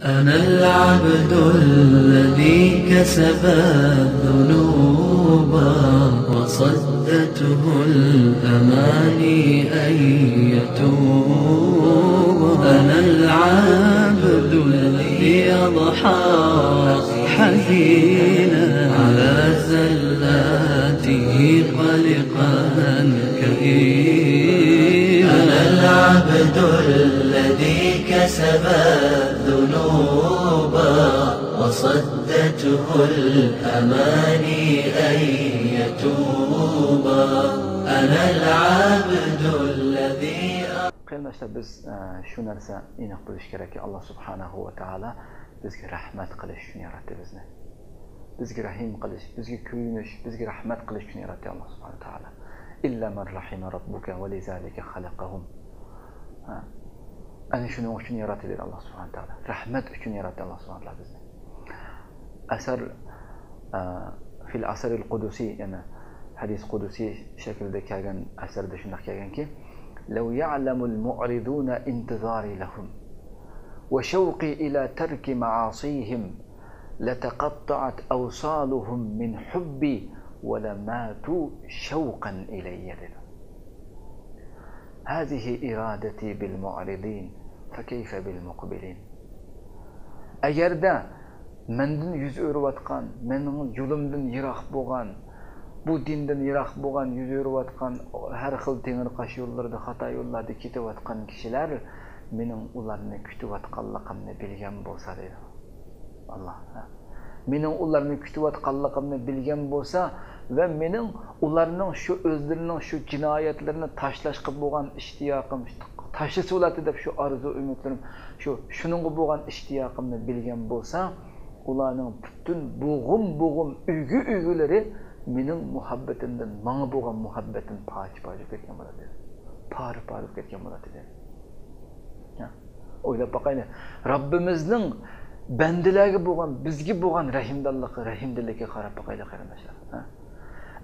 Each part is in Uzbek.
أنا العبد الذي كسب الذنوب وصدته الأماني أن يتوب. أنا العبد الذي أضحى حزينا على زلاته قلقا كئيبا. أنا العبد الذي كسب الذنوب وصدته الأماني أن يتوب. أنا العبد الذي Qiyinlashda biz shu narsa aniq bo'lish kerakki, Alloh subhanahu va taolo bizga rahmat qilish uchun yaratdi bizni. Bizga rahim qilish, bizga kuyinish, bizga rahmat qilish uchun yaratdi Alloh subhanahu va taolo. Illa man rahima robbuka va lizalika xalaqahum. Ana shuning uchun yaratdi dedi Alloh subhanahu va taolo. Rahmat uchun yaratdi Alloh subhanahu va taolo bizni. Asar fil asr al-qudusi, yana hadis qudusi shaklida kelgan asarda shunday kelganki, لو يعلم المعرضون انتظاري لهم وشوقي إلى ترك معاصيهم لتقطعت أوصالهم من حبي ولماتوا شوقا إلي. هذه إرادتي بالمعرضين فكيف بالمقبلين. أجردا مندن yüz örüvatkan, menin yolumdan yirak boğan, bu dinden yirak boğan, yüz örüvatkan, her xil tengir qaş yollarda, hata yollarda ketivatkan kişiler menin ularını kütüvatkanlıqımni bilgen bolsa deydi. Allah. Menin ularını kütüvatkanlıqımni bilgen bolsa ve menin ularının şu özlerinin şu cinayetlerini taşlaşqı boğan iştiyaqım, taşısı olatı dep şu arzu ümitlerim, şunun boğan iştiyaqımni bilgen bolsa, ularının bütün boğum üygüleri menin muhabbetimden, bana boğan muhabbetin parça ketken болады. Parı ketken болады. Oylap bakayın, Rabbimizning bendilerge boğan, bizgi boğan rahimdilliki qarab bakayla qarindoshlar.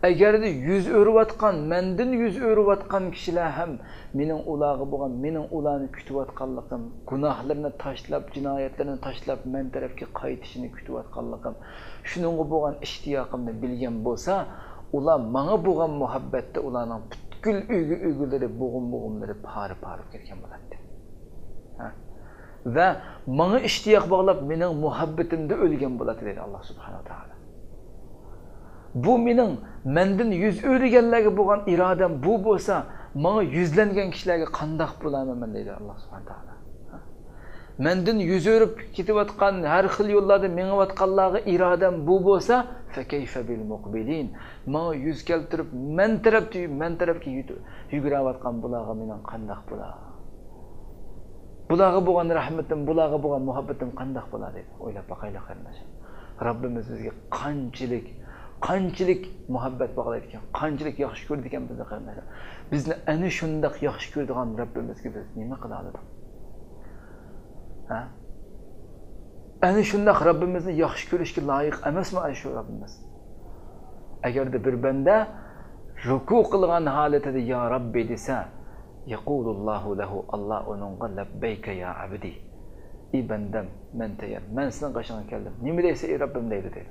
Agarda yüz örüvatkan, mendin yüz örüvatkan kişiler hem mening ulağı boğan, mening ularni kütüvatkanlıqım, günahlarını taşlap, cinayetlerini taşlap, men tarafki qaytishini kütüvatkanlıqım, şununga boğan iştiyaqımni bilgen bolsa, ular manga boğan muhabbette ularning butkul üygüleri, boğumları parı ketken bo'ladi. Ve manga iştiyaq bağlap mening muhabbetimde ölgen bo'ladi dedi Allah subhanahu wa ta'ala. Bu mening mendin yüz örügenlerge boğan iradem bu bolsa, bana yüzlengen kişilerge qandaq bulaman deydi Allah subhanahu wa ta'ala. Mendin yüz örüp ketivatkan, her xil yollarda meňivatkanlarga iradem bu bolsa, fekeyfe bil muqbilin. Bana yüz keltirip men tarafki yuguravatkan bulağa mening qandaq bulağa. Bulağa boğan rahmetim, bulağa boğan muhabbetim qandaq bulağa deydi. Oylap bakayla qarindoshlar. Rabbimiz bizga qanchalik muhabbet bağlaydı ekan, qanchalik yaxshi ko'rdi ekan bizni qarindoshlar. Bizni ana shundoq yaxshi ko'radigan Rabbimizga biz nima qila oldik? Ana shundoq Rabbimizni yaxshi ko'rishga loyiq emasmi shu Rabbimiz? Agarda bir banda ruku qilgan holatida ya Rabbi desa, yaqulullohu lahu, Allah onunga labbayka ya abdi. Ey bandam, men tayyor, men sening qashingga keldim. Nima deysa ey Rabbim deydi.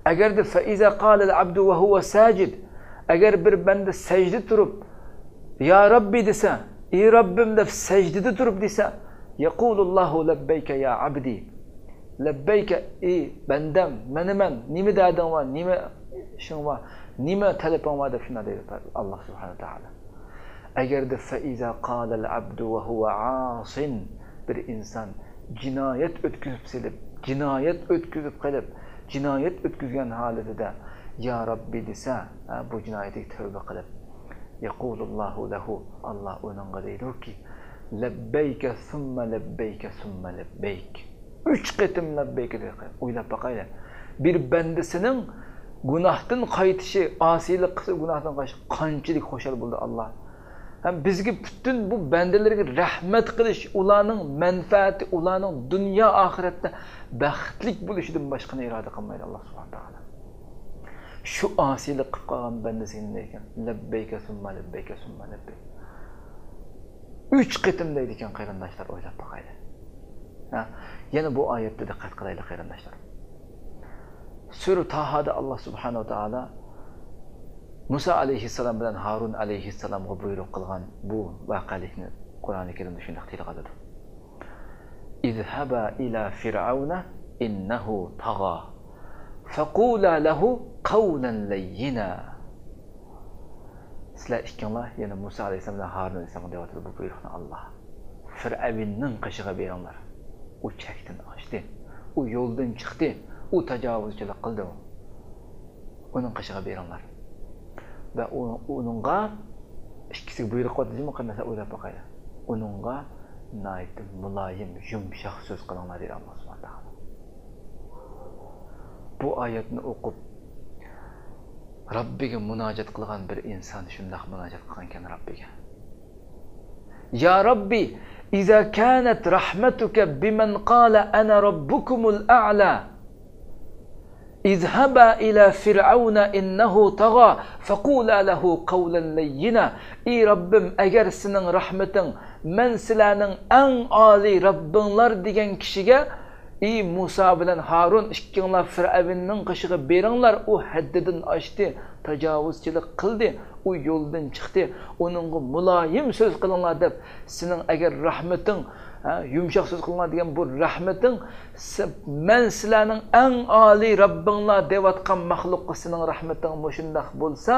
Agar de faiza qala al-abdu wa huwa sajid, agar bir banda secde turup ya Rabbi desa, ey Rabbim deb secdede turup desa, yaqulullohu labbayka ya abdi. Labbayka ey bandam, men nima dading va nima ishing va nima talabing va deb shuna deydi Allah subhanahu wa taala. Agar de faiza qala al-abdu wa huwa asin, bir insan cinayet ötküzüp qilib cinayet ötküzgen haletinde ya Rabbi desa, bu cinayeti tövbe qilib, yaqulullohu lahu, Allah onunga deydi ki, labbeyke summa labbeyke summa labbeyk. 3 qitim labbeyke deydi. Oylap bakayla. Bir bendesinin günahdan qaytishi, asilik qilsa günahdan qaytishi qanchalik xo'shal bo'ldi Allah. Hem bizga bütün bu bendelerge rahmet qilish, ularning manfaati, ularning dunyo oxiratda baxtlik bo'lishidan boshqani iroda qilmaydi Allah subhanahu wa ta'ala. Şu asilik qilib qolgan bandasiga ekan, labbayka summa labbayka summa labbeyk. 3 qitim deydi ekan qarindoshlar, o'ylab boqaylik. Yana bu oyatda diqqat qilaylik qarindoshlar. Sura Tahada Allah subhanahu wa ta'ala Musa alayhissalom bilan Harun alayhissalomga buyruq qilgan bu voqelikni Qur'oni Karimda shunday tilg'adi. İzhaba ila fir'auna innahu tagha faqula lahu qawlan layyina. Sizlar ikkinlar yana Musa alayhissalom bilan Harun alayhissalom deyotdi bu buyruqni Allah. Fir'avnning qishig'iga beringlar. U chekdan oshdi. U yo'ldan chiqdi. U tajovuzchilik qildi. Uning qishig'iga beringlar. Va uningga ikkisiga buyruq qildi, qanday o'ylab boqaylik. Uningga nayt muloyim, yumshoq so'z qilinglar dedi Alloh subhanahu wa taolo. Bu oyatni o'qib Robbiga munojat qilgan bir inson shunday munojat qilgan ekan Robbiga. Ya Robbi, iza kanat rahmatuka biman qala ana robbukumul a'la izhaba ila fir'auna innahu tagha faqula lahu qawlan layyina. Ey Robbim, agar sening rahmating men sizlarning eng oliy Robbinglar degan kishiga ey Musa bilan Harun ikkinglar Fir'avnning qishig'iga beringlar, u haddidan oshdi, tajovuzchilik qildi, u yo'ldan chiqdi, uningga muloyim so'z qilinglar deb sening agar rahmating yumshoq so'z qilinglar degan bu rahmating men sizlarning eng oliy Robbinglar deyotgan maxluqqa sening rahmating mushundaq bo'lsa,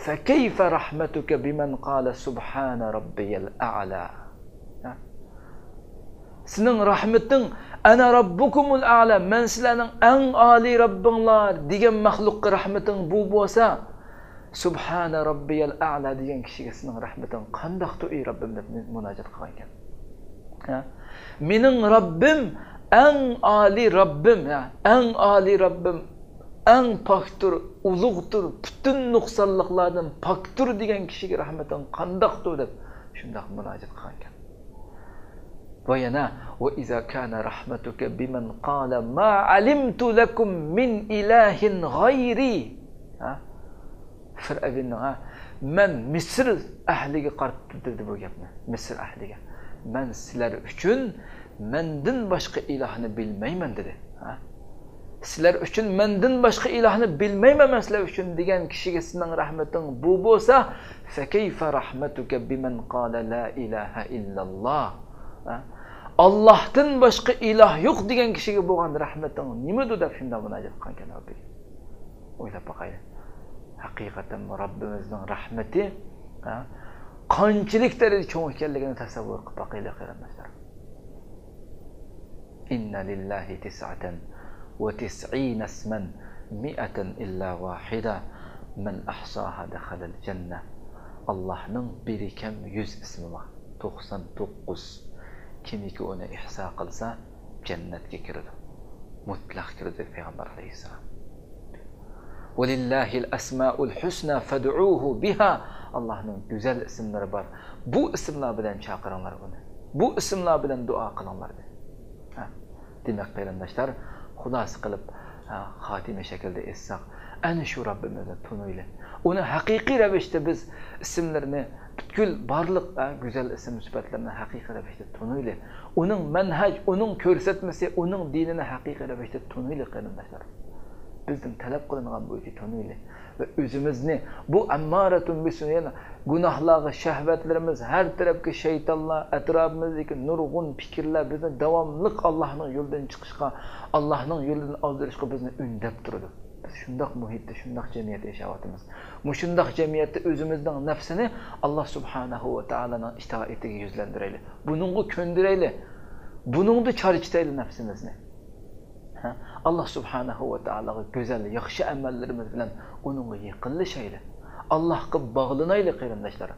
fa kayfa rahmatuka biman qala subhana robbiyal a'la. Sening rahmating ana robbukumul a'la, men sizlarning eng oliy Robbinglar degan maxluqqa rahmating bu bo'lsa, subhana robbiyal a'la degan kishiga sening rahmating qandoqdir ey Robbim deb munojat qilgan ekan. Mening Robbim eng oliy Robbim, eng oliy Robbim, eng pokdir, ulug'dir, butun nuqsonliklardan pokdir degan kishiga rahmating qandoqdir deb shunday munojat qilgan ekan. Va yana va iza kana rahmatuka biman qala ma alimtu lakum min ilahin g'ayri. Fir'avnning men Misr ahliga qarttirdi bu gapni. Misr ahliga. Men sizlar uchun mendan boshqa ilohni bilmayman dedi. Sizlar uchun mendan boshqa ilohni bilmayman sizlar uchun degan kishiga sening rahmating bu bo'lsa, fa kayfa rahmatuka biman qala la ilaha illalloh. Allohdan boshqa iloh yo'q degan kishiga bo'lgan rahmating nimadir deb shunda munojat qilgan ekan Robbiga. O'ylab boqaylik. Haqiqatan Robbimizning rahmati qanchalik darajada cho'ng ekanligini tasavvur qilib boqaylik qarindoshlar. Inna lillahi tis'atan wa tis'ina isman mi'atan illa wahida man ahsaha dakhala al-janna. Allohning berikam 100 ismi bor. 99. Kimiki uni ihso qilsa jannatga kiradi. Mutlaq kiradi payg'ambar alayhisalom. Walillahi al-asmaul husna fad'uuhu biha. Allohning go'zal ismlari bor. Bu ismlar bilan chaqiringlar uni. Bu ismlar bilan duo qilinglar dedi. Demak qarindoshlar, xulos qilib xotima shaklda essak, ana shu Robbimizni tunuyli. Uni haqiqiy ravishda biz ismlarini butkul barliq go'zal ism sifatlarini haqiqiy ravishda tunuyli. Uning manhaj, uning ko'rsatmasi, uning dinini haqiqiy ravishda tunuyli qarindoshlar. Bizning talab qilingan bo'yicha tunuyli va o'zimizni bu ammaratun bisuyan gunohlarga, shahvatlarimiz, har tarafga shaytonlar, atrofimizdagi nurg'un fikrlar bizni davomli Allohning yo'lidan chiqishga, Allohning yo'lidan ozdirishga bizni undab turadi. Biz shundoq muhitda, shundoq jamiyatda yashayapmiz. Shundoq jamiyatda o'zimizning nafsini Alloh subhanahu va taolaning itoatiga yuzlantiraylik. Buningga ko'ndiraylik. Buningda charchitaylik nafsimizni. Allah subhanahu wa ta'alaga go'zal, yaxshi amallarimiz bilan uningga yaqinlashaylik. Allohga bog'lanaylik qarindoshlar.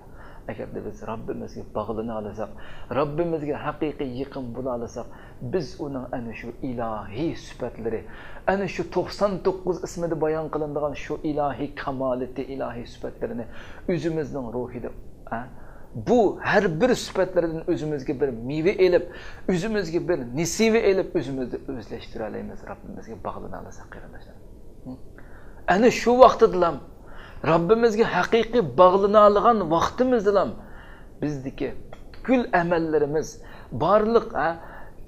Agar biz Robbimizga bog'lana olsak, Robbimizga haqiqiy yaqin bo'la olsak, biz uning ana shu ilohiy sifatlari, ana shu 99 ismida bayon qilinadigan shu ilohiy kamolati, ilohiy sifatlarini o'zimizning ruhida bu her bir sifatlardan o'zimizga bir meva elib, o'zimizga bir nisiva elib, o'zimizni o'zlashtira olamiz, Robbimizga bog'lana olsak qarindoshlar. Ana shu vaqtda Robbimizga haqiqiy bog'lana olgan vaqtimizda bizdagi kul amallarimiz, barliq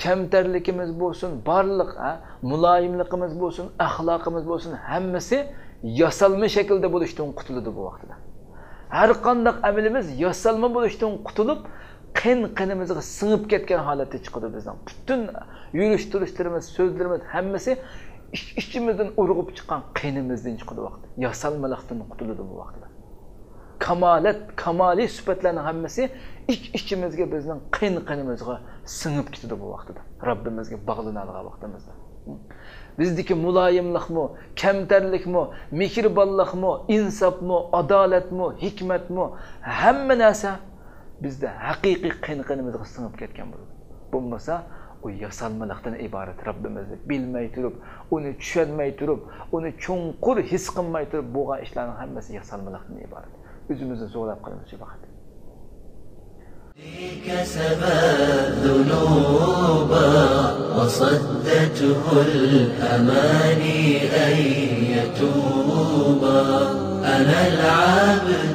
kamtarligimiz bo'lsin, barliq muloyimligimiz bo'lsin, axloqimiz bo'lsin, hammasi yasalma shaklda bo'lishdan qutuladi bu vaqtda. Har qanday amalimiz yasalma bo'lishdan qutulib, qinimizga singib ketgan holatda chiqadi bizning. Butun yurish-turishlarimiz, so'zlarimiz hammasi ichimizdan urg'ib chiqqan qinimizdan chiqadi vaqt. Yasalmalikdan qutuladi bu vaqtda. Kamali sifatlarning hammasi ichimizga bizning qinimizga singib ketadi bu vaqtda. Rabbimizga bog'lanadigan vaqtimizda. Bizdeki muloyimlikmi, kamtarlikmi, mehribonlikmi, insofmi, adolatmi, hikmatmi, hamma narsa bizda haqiqiy qinimizga singib ketgan bo'ladi. Bo'lmasa, u yasalmalikdan iborat. Rabbimizni bilmay turib, uni tushunmay turib, uni cho'nqur his qilmay turib bo'lgan ishlarning hammasi yasalmalikdan iborat. O'zimizni so'rab qilamiz shu vaqt. كسبت ذنوبا وصدته الأماني أن يتوبا أنا العبد